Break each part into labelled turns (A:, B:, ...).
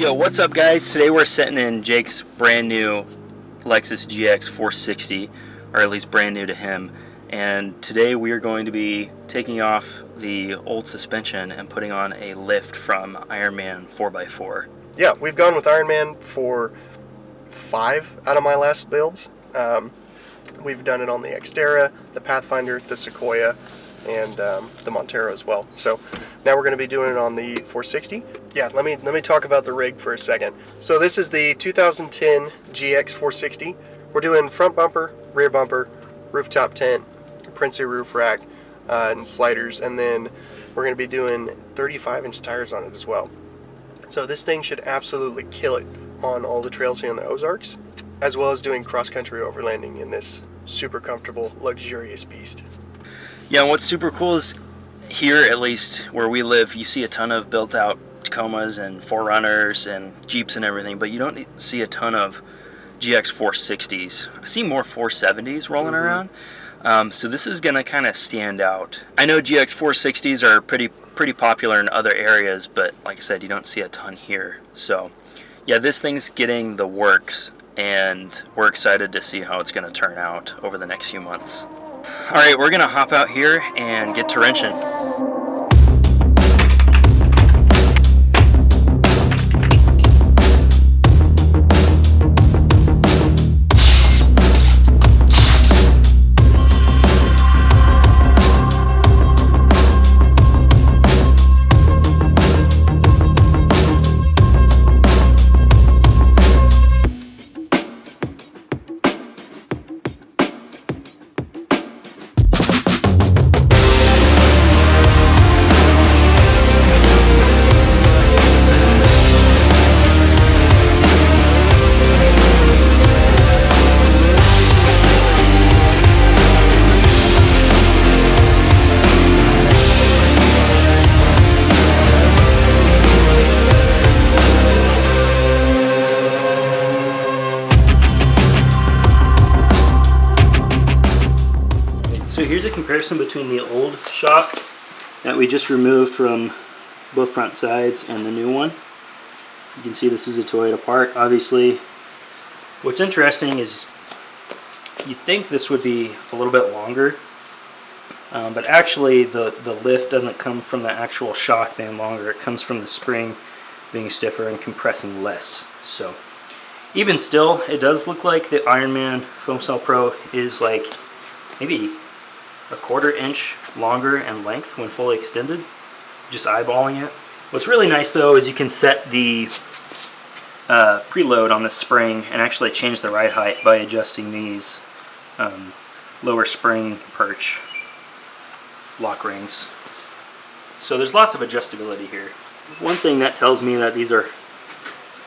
A: Yo, what's up guys? Today we're sitting in Jake's brand new Lexus GX460, or at least brand new to him. And today we are going to be taking off the old suspension and putting on a lift from Ironman 4x4.
B: Yeah, we've gone with Ironman for 5 out of my last builds. We've done it on the Xterra, the Pathfinder, the Sequoia, and the Montero as well. So now we're going to be doing it on the 460. Yeah, let me talk about the rig for a second. So this is the 2010 GX460. We're doing front bumper, rear bumper, rooftop tent, Princey roof rack, and sliders, and then we're going to be doing 35-inch tires on it as well. So this thing should absolutely kill it on all the trails here in the Ozarks, as well as doing cross-country overlanding in this super comfortable, luxurious beast.
A: Yeah, and what's super cool is here, at least where we live, you see a ton of built-out Tacomas and 4Runners and Jeeps and everything, but you don't see a ton of GX460s. I see more 470s rolling around, so this is going to kind of stand out. I know GX460s are pretty popular in other areas, but like I said, you don't see a ton here. So yeah, this thing's getting the works, and we're excited to see how it's going to turn out over the next few months. Alright, we're going to hop out here and get to wrenching. So here's a comparison between the old shock that we just removed from both front sides and the new one. You can see this is a Toyota part. Obviously, what's interesting is you'd think this would be a little bit longer, but actually the lift doesn't come from the actual shock being longer. It comes from the spring being stiffer and compressing less. So even still, it does look like the Ironman Foam Cell Pro is like maybe a 1/4 inch longer in length when fully extended, just eyeballing it. What's really nice though is you can set the preload on the spring and actually change the ride height by adjusting these lower spring perch lock rings. So there's lots of adjustability here. One thing that tells me that these are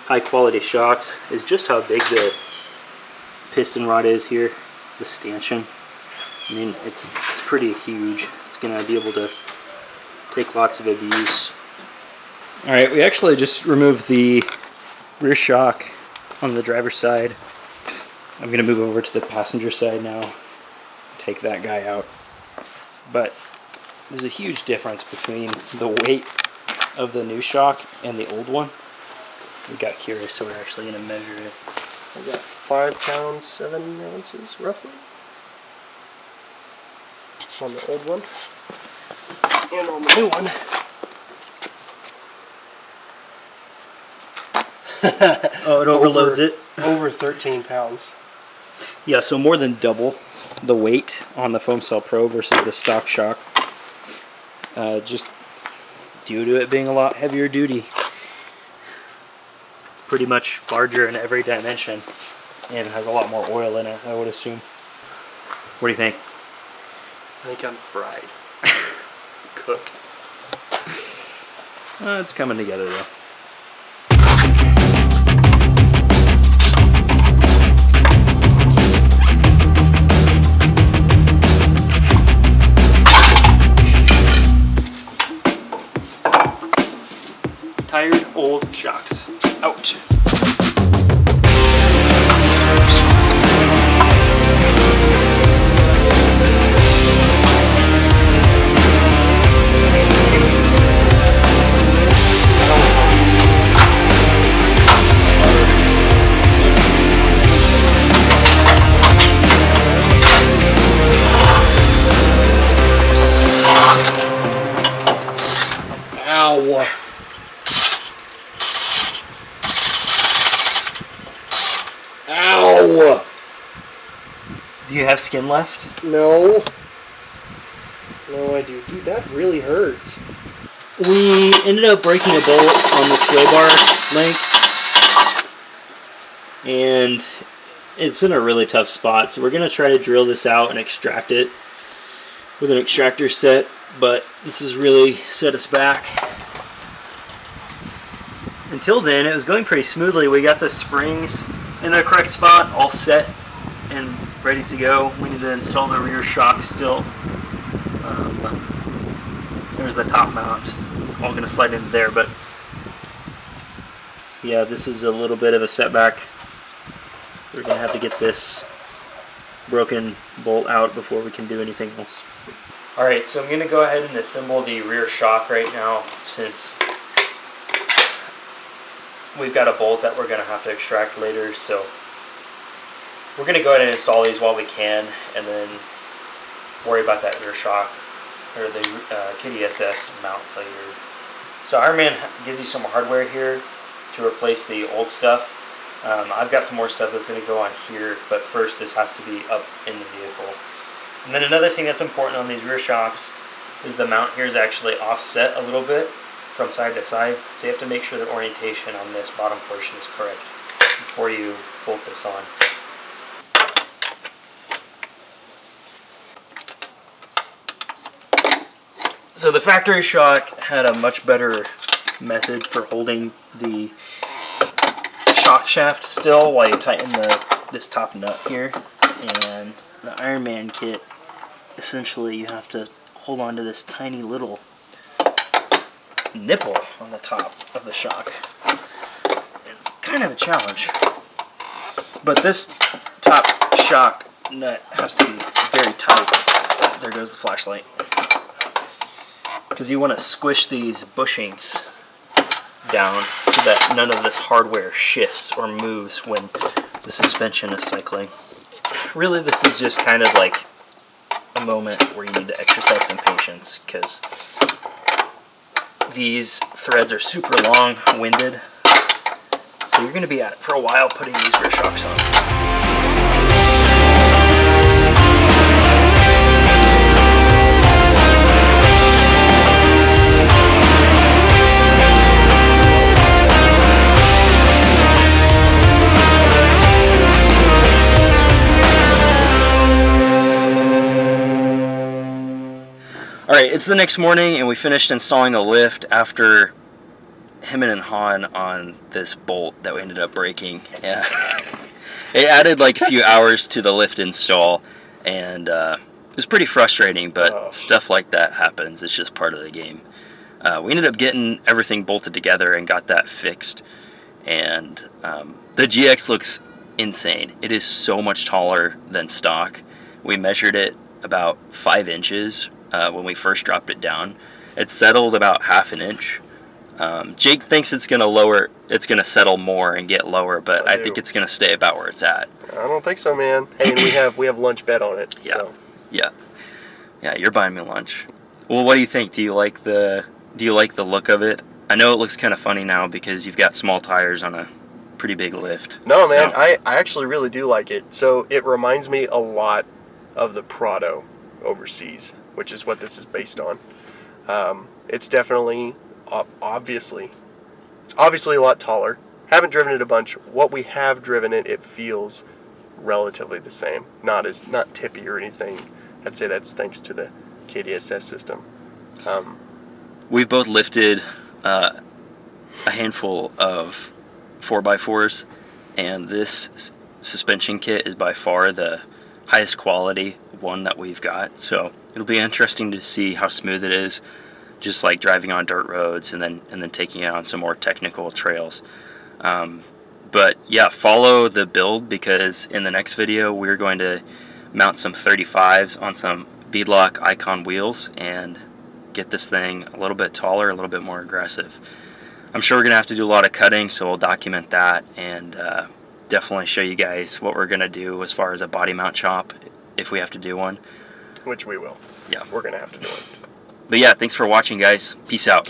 A: high quality shocks is just how big the piston rod is here, the stanchion. I mean, it's pretty huge. It's going to be able to take lots of abuse. Alright, we actually just removed the rear shock on the driver's side. I'm going to move over to the passenger side now, take that guy out. But there's a huge difference between the weight of the new shock and the old one. We got curious, so we're actually going to measure it.
B: I got 5 pounds 7 ounces roughly on the old one, and on the new one
A: oh, it overloads it?
B: Over 13 pounds.
A: Yeah, so more than double the weight on the Foam Cell Pro versus the stock shock, just due to it being a lot heavier duty. It's pretty much larger in every dimension and has a lot more oil in it, I would assume. What do you think?
B: I think I'm fried. Cooked.
A: It's coming together though. Tired old shocks out.
B: Ow!
A: Do you have skin left?
B: No. No, I do. Dude, that really hurts.
A: We ended up breaking a bolt on the sway bar link, and it's in a really tough spot, so we're going to try to drill this out and extract it with an extractor set, but this has really set us back. Until then, it was going pretty smoothly. We got the springs in the correct spot, all set and ready to go. We need to install the rear shock still. There's the top mount, just all going to slide into there, but yeah, this is a little bit of a setback. We're going to have to get this broken bolt out before we can do anything else. Alright, so I'm going to go ahead and assemble the rear shock right now, since we've got a bolt that we're going to have to extract later. So we're going to go ahead and install these while we can, and then worry about that rear shock, or the KDSS mount later. So Ironman gives you some hardware here to replace the old stuff. I've got some more stuff that's going to go on here, but first this has to be up in the vehicle. And then another thing that's important on these rear shocks is the mount here is actually offset a little bit from side to side, so you have to make sure the orientation on this bottom portion is correct before you bolt this on. So the factory shock had a much better method for holding the shock shaft still while you tighten this top nut here, and the Ironman kit, essentially you have to hold on to this tiny little nipple on the top of the shock. It's kind of a challenge, but this top shock nut has to be very tight. There goes the flashlight, because you want to squish these bushings down so that none of this hardware shifts or moves when the suspension is cycling. Really, this is just kind of like a moment where you need to exercise some patience, because these threads are super long-winded, so you're going to be at it for a while putting these rear shocks on. Alright, it's the next morning and we finished installing the lift after hemming and hawing on this bolt that we ended up breaking. Yeah. It added like a few hours to the lift install, and it was pretty frustrating, but stuff like that happens. It's just part of the game. We ended up getting everything bolted together and got that fixed, and the GX looks insane. It is so much taller than stock. We measured it about 5 inches when we first dropped it down. It settled about half an inch. Jake thinks it's gonna settle more and get lower, but I think it's gonna stay about where it's at.
B: I don't think so, man. Hey, and we have lunch bet on it.
A: Yeah,
B: so.
A: yeah. You're buying me lunch. Well, what do you think? Do you like the look of it? I know it looks kind of funny now because you've got small tires on a pretty big lift.
B: No, man, I actually really do like it. So it reminds me a lot of the Prado overseas, which is what this is based on. It's definitely, obviously a lot taller. Haven't driven it a bunch. What we have driven it feels relatively the same. Not tippy or anything. I'd say that's thanks to the KDSS system.
A: We've both lifted a handful of 4x4s, and this suspension kit is by far the highest quality one that we've got. So it'll be interesting to see how smooth it is, just like driving on dirt roads and then taking it on some more technical trails. But yeah, follow the build, because in the next video we're going to mount some 35s on some beadlock Icon wheels and get this thing a little bit taller, a little bit more aggressive. I'm sure we're gonna have to do a lot of cutting, so we'll document that and definitely show you guys what we're gonna do as far as a body mount chop if we have to do one.
B: Which we will.
A: Yeah.
B: We're gonna have to do it.
A: But yeah, thanks for watching, guys. Peace out.